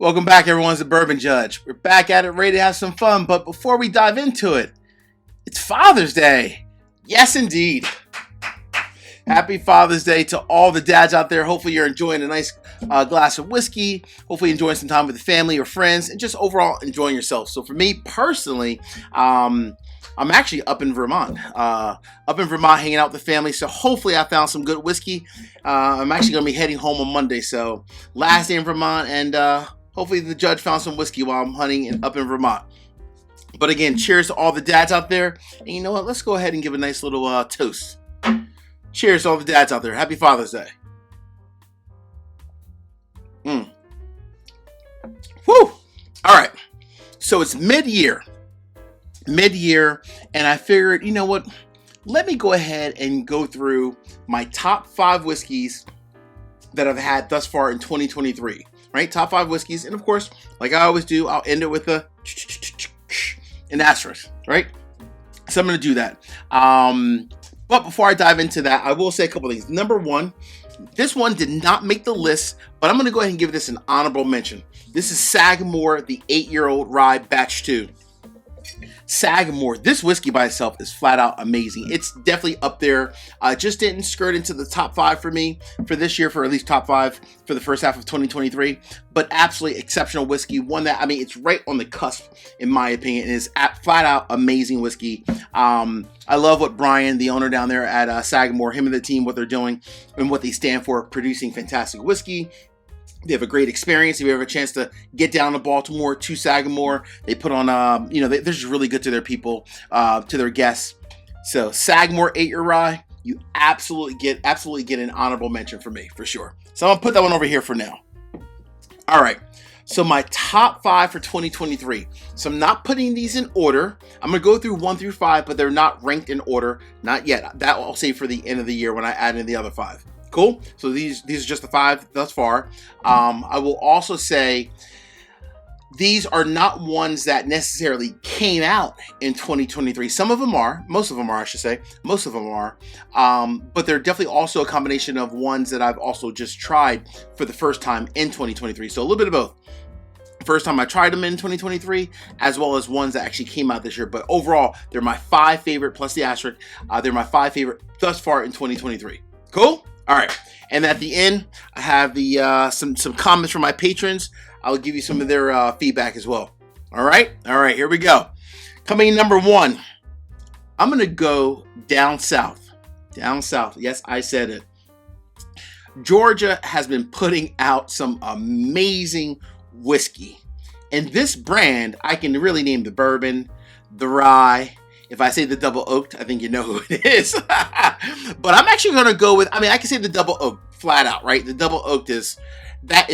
Welcome back, everyone, to the Bourbon Judge. We're back at it, ready to have some fun. But before we dive into it, it's Father's Day. Yes, indeed. Happy Father's Day to all the dads out there. Hopefully you're enjoying a nice glass of whiskey. Hopefully enjoying some time with the family or friends and just overall enjoying yourself. So for me personally, I'm actually up in Vermont. Hanging out with the family. So hopefully I found some good whiskey. I'm actually going to be heading home on Monday. So last day in Vermont, and hopefully the judge found some whiskey while I'm hunting up in Vermont. But again, cheers to all the dads out there. And you know what? Let's go ahead and give a nice little toast. Cheers to all the dads out there. Happy Father's Day. Whew. All right. So it's mid-year, and I figured, you know what? Let me go ahead and go through my top 5 whiskeys that I've had thus far in 2023. Right? Top 5 whiskeys. And of course, like I always do, I'll end it with an asterisk. Right? So I'm going to do that. But before I dive into that, I will say a couple things. Number one, this one did not make the list, but I'm going to go ahead and give this an honorable mention. This is Sagamore, the 8-year-old rye batch 2. Sagamore, this whiskey by itself is flat out amazing. It's definitely up there. Just didn't skirt into the top 5 for me for this year, for at least top 5 for the first half of 2023. But absolutely exceptional whiskey. One that, I mean, it's right on the cusp, in my opinion. It is flat out amazing whiskey. I love what Brian, the owner down there at Sagamore, him and the team, what they're doing and what they stand for, producing fantastic whiskey. They have a great experience. If you have a chance to get down to Baltimore, to Sagamore, they put on, they're just really good to their people, to their guests. So Sagamore 8-year rye, you absolutely get an honorable mention for me, for sure. So I'm gonna put that one over here for now. All right. So my top 5 for 2023. So I'm not putting these in order. I'm gonna go through 1 through 5, but they're not ranked in order, not yet. That I'll save for the end of the year when I add in the other 5. Cool. So these are just the 5 thus far. I will also say these are not ones that necessarily came out in 2023. Some of them are. Most of them are, I should say. Most of them are. But they're definitely also a combination of ones that I've also just tried for the first time in 2023. So a little bit of both. First time I tried them in 2023, as well as ones that actually came out this year. But overall, they're my 5 favorite, plus the asterisk. They're my 5 favorite thus far in 2023. Cool? All right, and at the end, I have the some comments from my patrons. I'll give you some of their feedback as well. All right, here we go. Coming in number 1, I'm gonna go down south. Down south, yes, I said it. Georgia has been putting out some amazing whiskey, and this brand I can really name the bourbon, the rye. If I say the double oaked, I think you know who it is. But I'm actually going to go with, I can say the double oaked flat out, right? The double oaked is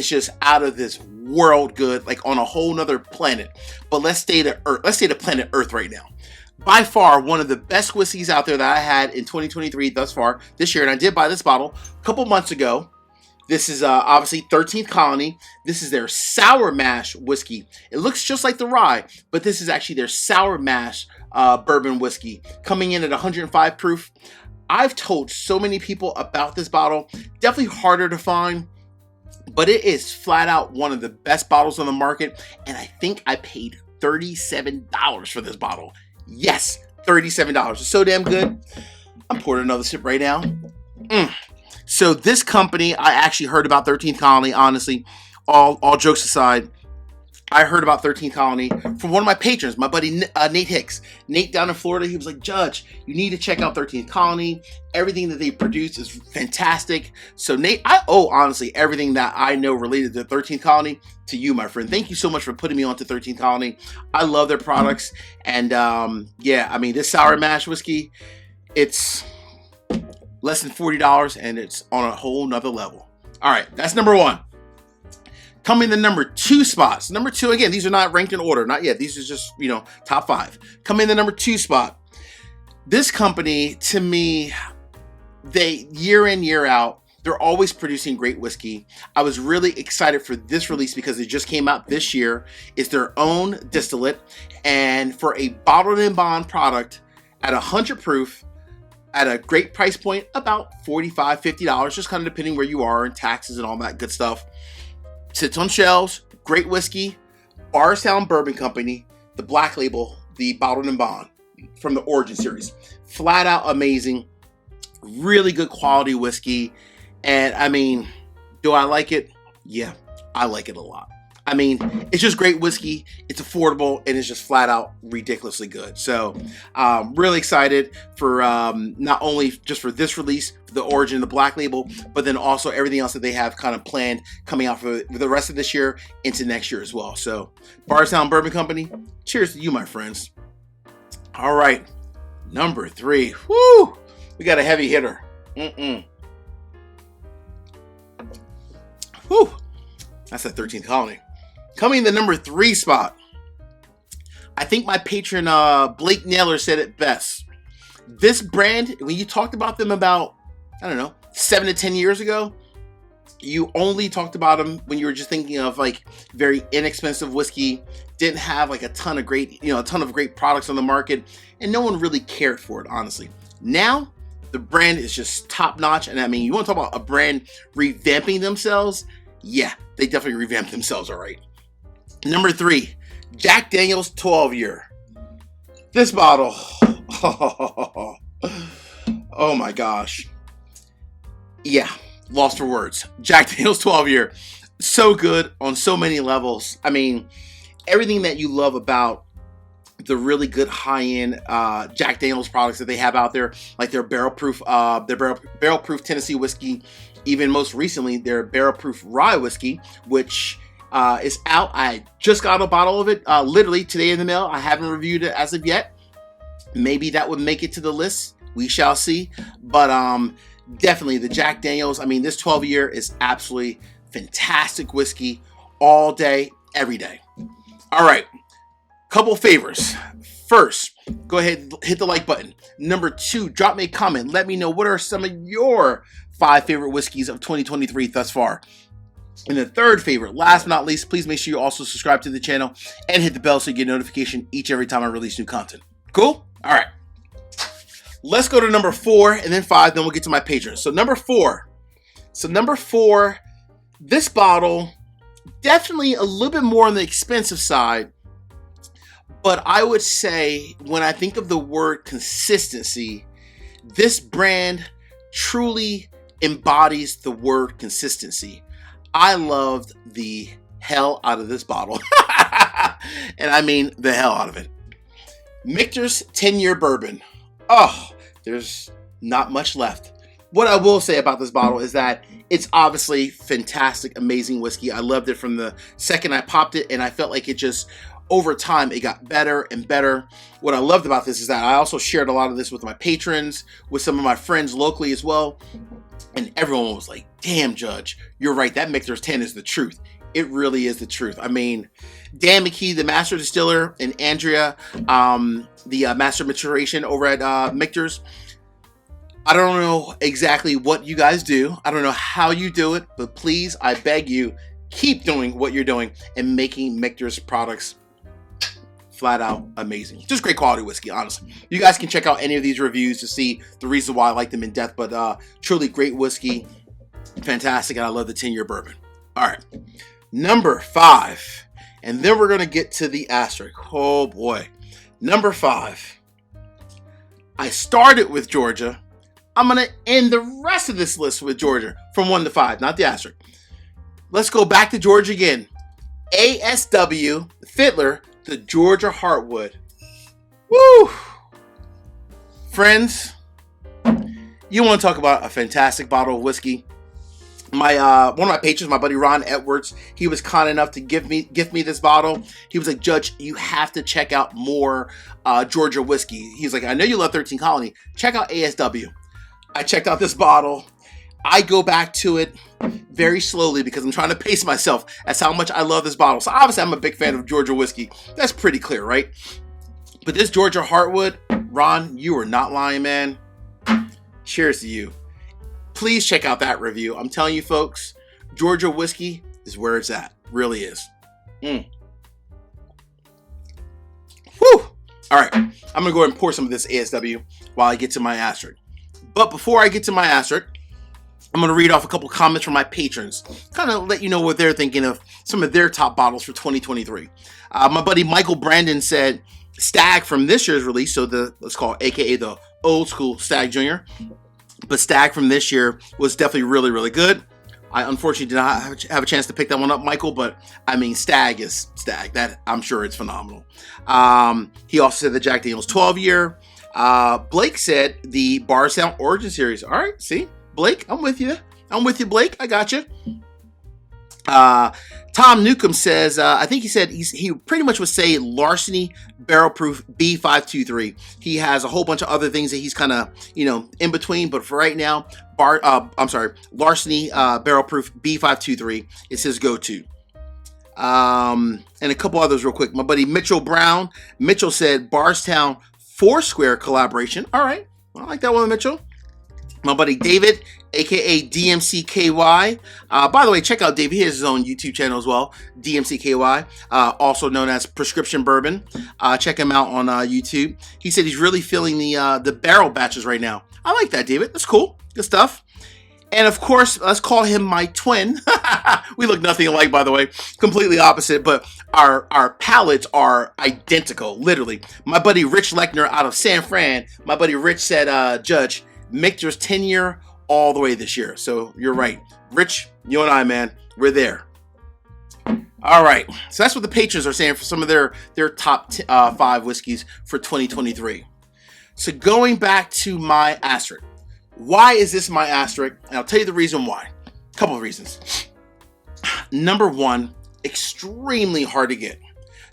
just out of this world good, like on a whole nother planet. But let's stay to Earth. Let's stay to planet Earth right now. By far, one of the best whiskeys out there that I had in 2023 thus far this year. And I did buy this bottle a couple months ago. This is obviously 13th Colony. This is their sour mash whiskey. It looks just like the rye, but this is actually their sour mash bourbon whiskey, coming in at 105 proof. I've told so many people about this bottle. Definitely harder to find, but it is flat out one of the best bottles on the market. And I think I paid $37 for this bottle. Yes, $37. It's so damn good. I'm pouring another sip right now. So this company, I actually heard about 13th Colony, honestly, all jokes aside. I heard about 13th Colony from one of my patrons, my buddy Nate Hicks. Nate down in Florida, he was like, Judge, you need to check out 13th Colony. Everything that they produce is fantastic. So Nate, I owe honestly everything that I know related to 13th Colony to you, my friend. Thank you so much for putting me on to 13th Colony. I love their products. And this sour mash whiskey, it's less than $40 and it's on a whole nother level. All right, that's number 1. Coming in the number 2 spots. Number 2, again, these are not ranked in order. Not yet. These are just, top 5. Coming in the number 2 spot. This company, to me, they, year in, year out, they're always producing great whiskey. I was really excited for this release because it just came out this year. It's their own distillate. And for a bottled and bond product at 100 proof, at a great price point, about $45, $50, just kind of depending where you are and taxes and all that good stuff. Sits on shelves, Great whiskey, Bardstown Bourbon Company, the Black Label, the Bottled and Bond from the Origin series. Flat out amazing, really good quality whiskey. And I mean, do I like it? Yeah, I like it a lot. I mean, it's just great whiskey. It's affordable, and it's just flat out ridiculously good. So, really excited for not only just for this release, for the Origin, the Black Label, but then also everything else that they have kind of planned coming out for the rest of this year into next year as well. So, Bardstown Bourbon Company, cheers to you, my friends. All right, number 3. Woo! We got a heavy hitter. Whew! That's that 13th colony. Coming in the number 3 spot, I think my patron Blake Naylor said it best. This brand, when you talked about them about, I don't know, 7 to 10 years ago, you only talked about them when you were just thinking of like very inexpensive whiskey, didn't have like a ton of great products on the market, and no one really cared for it, honestly. Now, the brand is just top notch, and I mean, you want to talk about a brand revamping themselves? Yeah, they definitely revamped themselves, all right. Number 3, Jack Daniel's 12-year. This bottle, oh my gosh. Yeah, lost for words. Jack Daniel's 12-year. So good on so many levels. I mean, everything that you love about the really good high-end Jack Daniel's products that they have out there, like their barrel-proof Tennessee whiskey, even most recently, their barrel-proof rye whiskey, which is out. I just got a bottle of it literally today in the mail. I haven't reviewed it as of yet. Maybe that would make it to the list. We shall see. But definitely the Jack Daniel's. I mean, this 12-year is absolutely fantastic whiskey all day, every day. All right. Couple favors. First, go ahead, hit the like button. Number 2, drop me a comment. Let me know what are some of your 5 favorite whiskeys of 2023 thus far. And the third favorite, last but not least, please make sure you also subscribe to the channel and hit the bell so you get notification each every time I release new content. Cool? All right. Let's go to number 4 and then 5, then we'll get to my patrons. So number 4. This bottle, definitely a little bit more on the expensive side, but I would say when I think of the word consistency, this brand truly embodies the word consistency. I loved the hell out of this bottle. And I mean the hell out of it. Michter's 10-year bourbon. Oh, there's not much left. What I will say about this bottle is that it's obviously fantastic, amazing whiskey. I loved it from the second I popped it, and I felt like it just, over time, it got better and better. What I loved about this is that I also shared a lot of this with my patrons, with some of my friends locally as well. And everyone was like, damn, Judge, you're right. That Michter's 10 is the truth. It really is the truth. I mean, Dan McKee, the master distiller, and Andrea, the master maturation over at Michter's. I don't know exactly what you guys do. I don't know how you do it, but please, I beg you, keep doing what you're doing and making Michter's products flat out amazing. Just great quality whiskey, honestly. You guys can check out any of these reviews to see the reason why I like them in depth, but truly great whiskey. Fantastic, and I love the 10-year bourbon. All right, number 5. And then we're going to get to the asterisk. Oh, boy. Number 5. I started with Georgia. I'm going to end the rest of this list with Georgia from 1 to 5, not the asterisk. Let's go back to Georgia again. ASW Fiddler, the Georgia Heartwood. Woo! Friends, you want to talk about a fantastic bottle of whiskey? My one of my patrons, my buddy Ron Edwards, he was kind enough to gift me this bottle. He was like, Judge, you have to check out more Georgia whiskey. He's like, I know you love 13 Colony. Check out ASW. I checked out this bottle. I go back to it very slowly because I'm trying to pace myself as how much I love this bottle. So obviously I'm a big fan of Georgia whiskey. That's pretty clear, right? But this Georgia Heartwood, Ron, you are not lying, man. Cheers to you. Please check out that review. I'm telling you, folks, Georgia whiskey is where it's at. Really is. Whew. All right. I'm going to go ahead and pour some of this ASW while I get to my asterisk. But before I get to my asterisk, I'm going to read off a couple comments from my patrons, kind of let you know what they're thinking of some of their top bottles for 2023. My buddy Michael Brandon said Stag from this year's release, so let's call it AKA the old school Stag Junior, but Stag from this year was definitely really, really good. I unfortunately did not have a chance to pick that one up, Michael, but I mean, Stag is Stag. That I'm sure it's phenomenal. He also said the Jack Daniel's 12 year. Blake said the Bardstown Origin Series. All right, see, Blake, I'm with you. I'm with you, Blake. I got you. Tom Newcomb says, I think he said he pretty much would say Larceny Barrel Proof B523. He has a whole bunch of other things that he's kind of, in between, but for right now, Larceny Barrel Proof B523 is his go-to. And a couple others real quick. My buddy Mitchell Brown. Mitchell said Bardstown Foursquare collaboration. All right. I like that one, Mitchell. My buddy David, aka DMCKY. By the way, check out David. He has his own YouTube channel as well, DMCKY, also known as Prescription Bourbon. Check him out on YouTube. He said he's really feeling the barrel batches right now. I like that, David. That's cool. Good stuff. And of course, let's call him my twin. We look nothing alike, by the way. Completely opposite, but our palates are identical, literally. My buddy Rich Lechner out of San Fran. My buddy Rich said, Judge, Michter's 10-year all the way this year. So you're right. Rich, you and I, man, we're there. All right. So that's what the patrons are saying for some of their top 5 whiskeys for 2023. So going back to my asterisk. Why is this my asterisk? And I'll tell you the reason why. A couple of reasons. Number 1, extremely hard to get.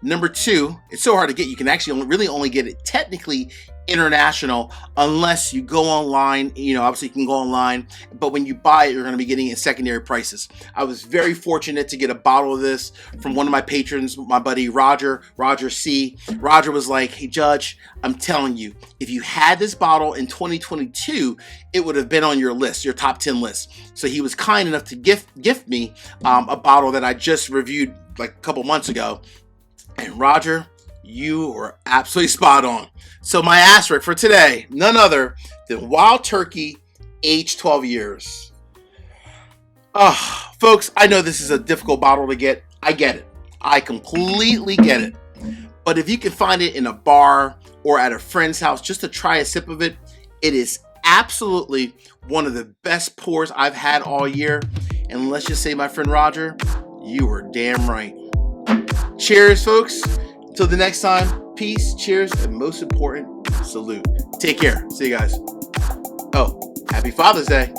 Number 2, it's so hard to get, you can actually really only get it technically international unless you go online. Obviously you can go online, but when you buy it, you're going to be getting it secondary prices. I was very fortunate to get a bottle of this from one of my patrons, my buddy Roger C. Roger was like, hey Judge, I'm telling you, if you had this bottle in 2022, it would have been on your list, your top 10 list. So he was kind enough to gift me a bottle that I just reviewed like a couple months ago. And Roger, you were absolutely spot on. So my asterisk for today, none other than Wild Turkey, aged 12 years. Folks, I know this is a difficult bottle to get. I get it. I completely get it. But if you can find it in a bar or at a friend's house just to try a sip of it, it is absolutely one of the best pours I've had all year. And let's just say, my friend Roger, you were damn right. Cheers, folks. Until the next time, peace, cheers, and most important, salute. Take care. See you guys. Oh, happy Father's Day.